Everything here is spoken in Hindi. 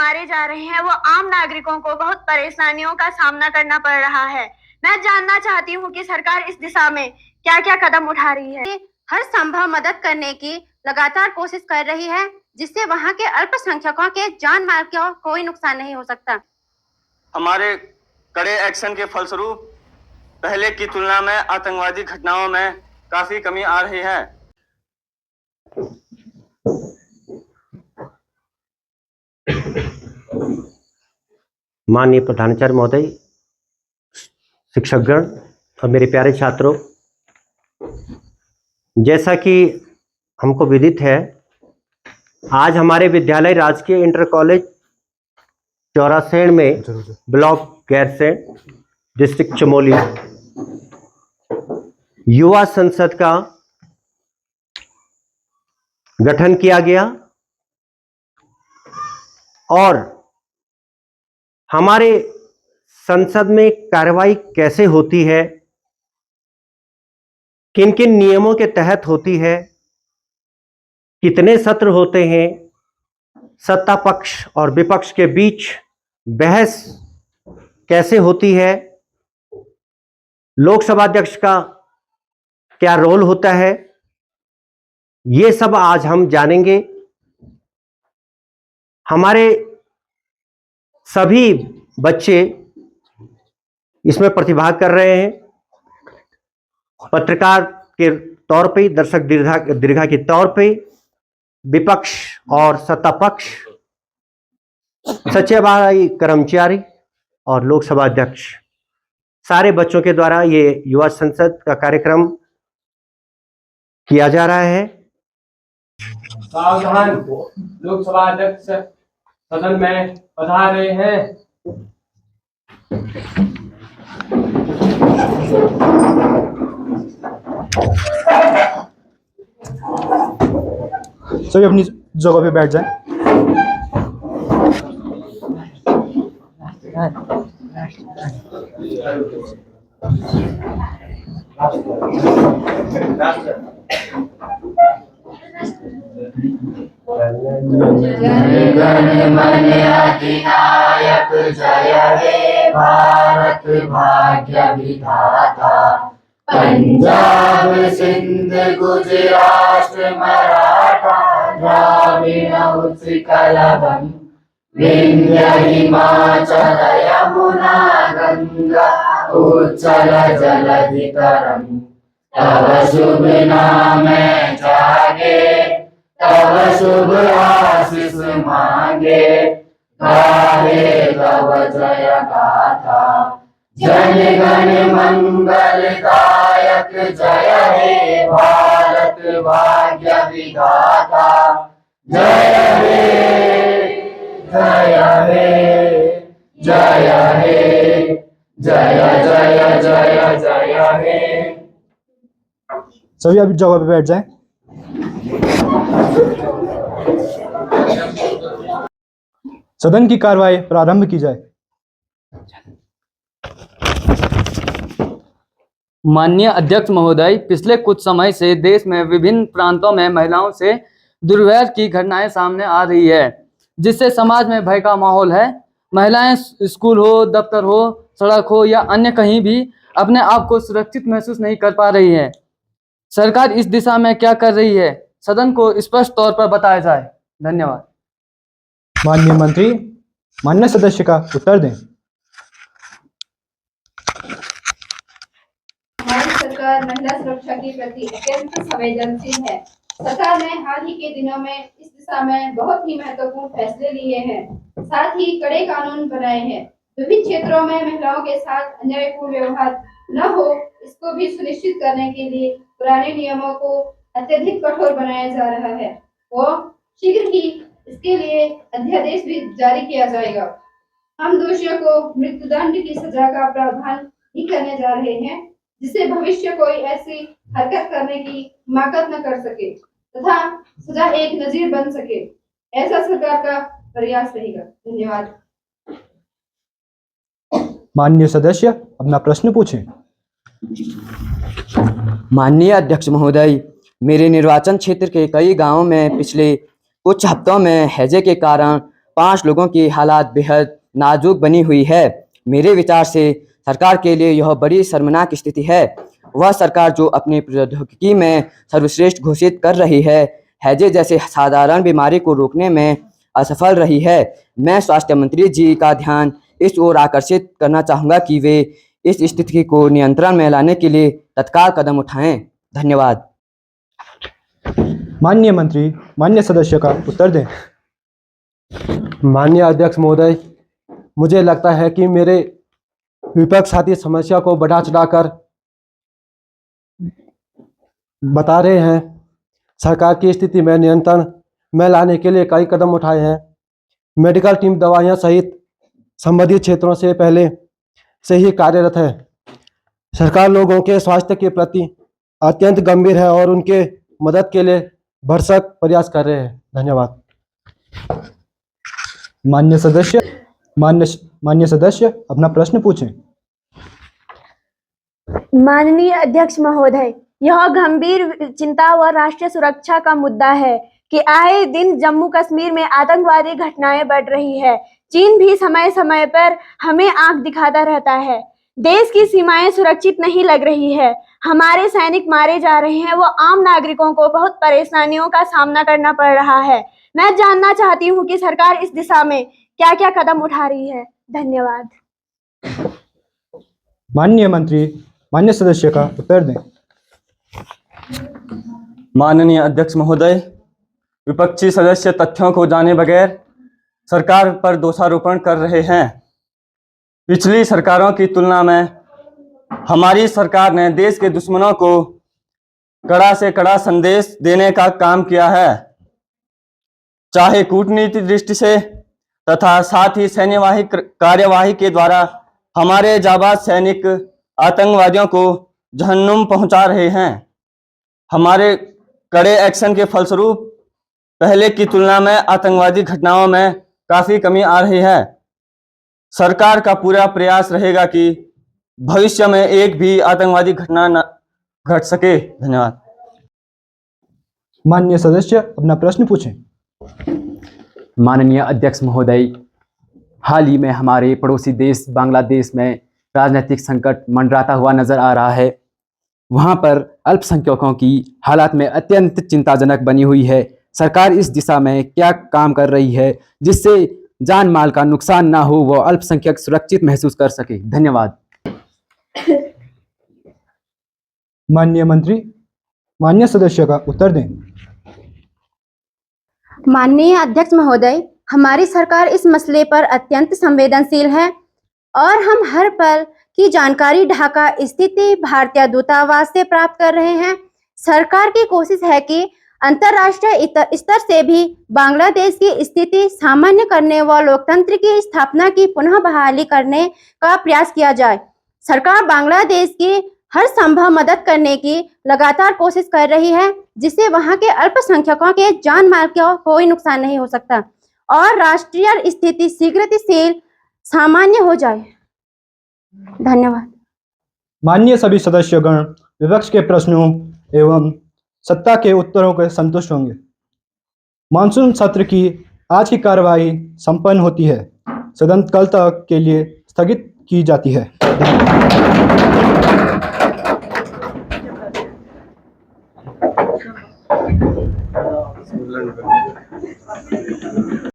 मारे जा रहे हैं वो आम नागरिकों को बहुत परेशानियों का सामना करना पड़ रहा है। मैं जानना चाहती हूँ कि सरकार इस दिशा में क्या-क्या कदम उठा रही है। हर संभव मदद करने की लगातार कोशिश कर रही है, जिससे वहां के अल्पसंख्यकों के जान माल को कोई नुकसान नहीं हो सकता। हमारे कड़े एक्शन के फलस्वरूप पहले की तुलना में आतंकवादी घटनाओं में काफी कमी आ रही है। माननीय प्रधानाचार्य महोदय, शिक्षकगण और मेरे प्यारे छात्रों, जैसा कि हमको विदित है, आज हमारे विद्यालय राजकीय इंटर कॉलेज चौरासेन में ब्लॉक गैरसैंण डिस्ट्रिक्ट चमोली युवा संसद का गठन किया गया और हमारे संसद में कार्रवाई कैसे होती है, किन किन नियमों के तहत होती है, कितने सत्र होते हैं, सत्ता पक्ष और विपक्ष के बीच बहस कैसे होती है, लोकसभा अध्यक्ष का क्या रोल होता है, ये सब आज हम जानेंगे। हमारे सभी बच्चे इसमें प्रतिभाग कर रहे हैं। पत्रकार के तौर पे, दर्शक दीर्घा के तौर पे, विपक्ष और सत्ता पक्ष, सचिवालय कर्मचारी और लोकसभा अध्यक्ष, सारे बच्चों के द्वारा ये युवा संसद का कार्यक्रम किया जा रहा है। सावधान, लोकसभा अध्यक्ष सदन में पधार रहे हैं। सभी अपनी जगह पे बैठ जाएं। जय गण मन अधिनायक जय हे भारत भाग्य विधाता। पंजाब सिंध गुजरात मराठा द्राविड़ उत्कल विंध्य हिमाचल यमुना गंगा उच्चल जलधिकरम। तव शुभ नाम जागे, तव शुभ आशीष मांगे, गाहे तव जय गाथा। जन गण मंगलदायक जय हे भारत भाग्य विधाता। जय हे जय हे जय हे जय जय जय जय हे। सभी अभी जगह पे बैठ जाएं। सदन की कार्रवाई प्रारंभ की जाए। माननीय अध्यक्ष महोदय, पिछले कुछ समय से देश में विभिन्न प्रांतों में महिलाओं से दुर्व्यवहार की घटनाएं सामने आ रही है, जिससे समाज में भय का माहौल है। महिलाएं स्कूल हो, दफ्तर हो, सड़क हो या अन्य कहीं भी अपने आप को सुरक्षित महसूस नहीं कर पा रही है। सरकार इस दिशा में क्या कर रही है, सदन को स्पष्ट तौर पर बताया जाए। धन्यवाद। माननीय मंत्री माननीय सदस्य का उत्तर दें। हमारी सरकार महिला सुरक्षा के प्रति अत्यंत संवेदनशील है। सरकार ने हाल ही के दिनों में इस दिशा में बहुत ही महत्वपूर्ण फैसले लिए हैं, साथ ही कड़े कानून बनाए हैं। विभिन्न क्षेत्रों में महिलाओं के साथ अन्यायपूर्ण व्यवहार न हो, इसको भी सुनिश्चित करने के लिए पुराने नियमों को अत्यधिक कठोर बनाया जा रहा है और शीघ्र ही इसके लिए अध्यादेश भी जारी किया जाएगा। हम दोषियों को मृत्युदंड की सजा का प्रावधान भी करने जा रहे हैं, जिससे भविष्य कोई ऐसी हरकत करने की हिम्मत न कर सके तथा सजा एक नजीर बन सके। ऐसा सरकार का प्रयास रहेगा। धन्यवाद। माननीय सदस्य अपना प्रश्न पूछें। माननीय अध्यक्ष महोदय, मेरे निर्वाचन क्षेत्र के कई गांवों में पिछले कुछ हफ्तों में हैजे के कारण 5 लोगों की हालात बेहद नाजुक बनी हुई है। मेरे विचार से सरकार के लिए यह बड़ी शर्मनाक स्थिति है। वह सरकार जो अपनी प्रौद्योगिकी में सर्वश्रेष्ठ घोषित कर रही है, हैजे जैसे साधारण बीमारी को रोकने में असफल रही है। मैं स्वास्थ्य मंत्री जी का ध्यान इस ओर आकर्षित करना चाहूँगा कि वे इस स्थिति को नियंत्रण में लाने के लिए तत्काल कदम उठाएं। धन्यवाद। माननीय मंत्री माननीय सदस्य का उत्तर दें। माननीय अध्यक्ष महोदय, मुझे लगता है कि मेरे विपक्ष साथी समस्या को बढ़ा चढ़ाकर बता रहे हैं। सरकार की स्थिति में नियंत्रण में लाने के लिए कई कदम उठाए हैं। मेडिकल टीम दवाइयां सहित संबंधित क्षेत्रों से पहले से ही कार्यरत है। सरकार लोगों के स्वास्थ्य के प्रति अत्यंत गंभीर है और उनके मदद के लिए भरसक प्रयास कर रहे हैं। धन्यवाद। मान्य सदस्य अपना प्रश्न पूछें। माननीय अध्यक्ष महोदय, यह गंभीर चिंता व राष्ट्रीय सुरक्षा का मुद्दा है कि आए दिन जम्मू कश्मीर में आतंकवादी घटनाएं बढ़ रही है। चीन भी समय समय पर हमें आंख दिखाता रहता है। देश की सीमाएं सुरक्षित नहीं लग रही है। हमारे सैनिक मारे जा रहे हैं। वो आम नागरिकों को बहुत परेशानियों का सामना करना पड़ रहा है। मैं जानना चाहती हूँ कि सरकार इस दिशा में क्या क्या कदम उठा रही है। धन्यवाद। माननीय मंत्री माननीय सदस्य का उत्तर दें। माननीय अध्यक्ष महोदय, विपक्षी सदस्य तथ्यों को जाने बगैर सरकार पर दोषारोपण कर रहे हैं। पिछली सरकारों की तुलना में हमारी सरकार ने देश के दुश्मनों को कड़ा से कड़ा संदेश देने का काम किया है, चाहे कूटनीतिक दृष्टि से तथा साथ ही सैन्यवाही कार्यवाही के द्वारा। हमारे जाबाज सैनिक आतंकवादियों को जहन्नुम पहुंचा रहे हैं। हमारे कड़े एक्शन के फलस्वरूप पहले की तुलना में आतंकवादी घटनाओं में काफी कमी आ रही है। सरकार का पूरा प्रयास रहेगा कि भविष्य में एक भी आतंकवादी घटना न घट सके। धन्यवाद। माननीय सदस्य अपना प्रश्न पूछें। माननीय अध्यक्ष महोदय, हाल ही में हमारे पड़ोसी देश बांग्लादेश में राजनीतिक संकट मंडराता हुआ नजर आ रहा है। वहां पर अल्पसंख्यकों की हालात में अत्यंत चिंताजनक बनी हुई है। सरकार इस दिशा में क्या काम कर रही है जिससे जान माल का नुकसान ना हो, वो अल्पसंख्यक सुरक्षित महसूस कर सके। धन्यवाद। माननीय मंत्री माननीय सदस्य का उत्तर दें। माननीय अध्यक्ष महोदय, हमारी सरकार इस मसले पर अत्यंत संवेदनशील है और हम हर पल की जानकारी ढाका स्थित भारतीय दूतावास से प्राप्त कर रहे हैं। सरकार की कोशिश है कि अंतर्राष्ट्रीय स्तर से भी बांग्लादेश की स्थिति सामान्य करने व लोकतंत्र की स्थापना की पुनः बहाली करने का प्रयास किया जाए। सरकार बांग्लादेश की हर संभव मदद करने की लगातार कोशिश कर रही है, जिससे वहां के अल्पसंख्यकों के जान माल का कोई नुकसान नहीं हो सकता और राष्ट्रीय स्थिति शीघ्रशील सामान्य हो जाए। धन्यवाद। माननीय सभी सदस्यगण विपक्ष के प्रश्नों एवं सत्ता के उत्तरों के संतुष्ट होंगे। मानसून सत्र की आज की कार्यवाही संपन्न होती है। सदन कल तक के लिए स्थगित की जाती है।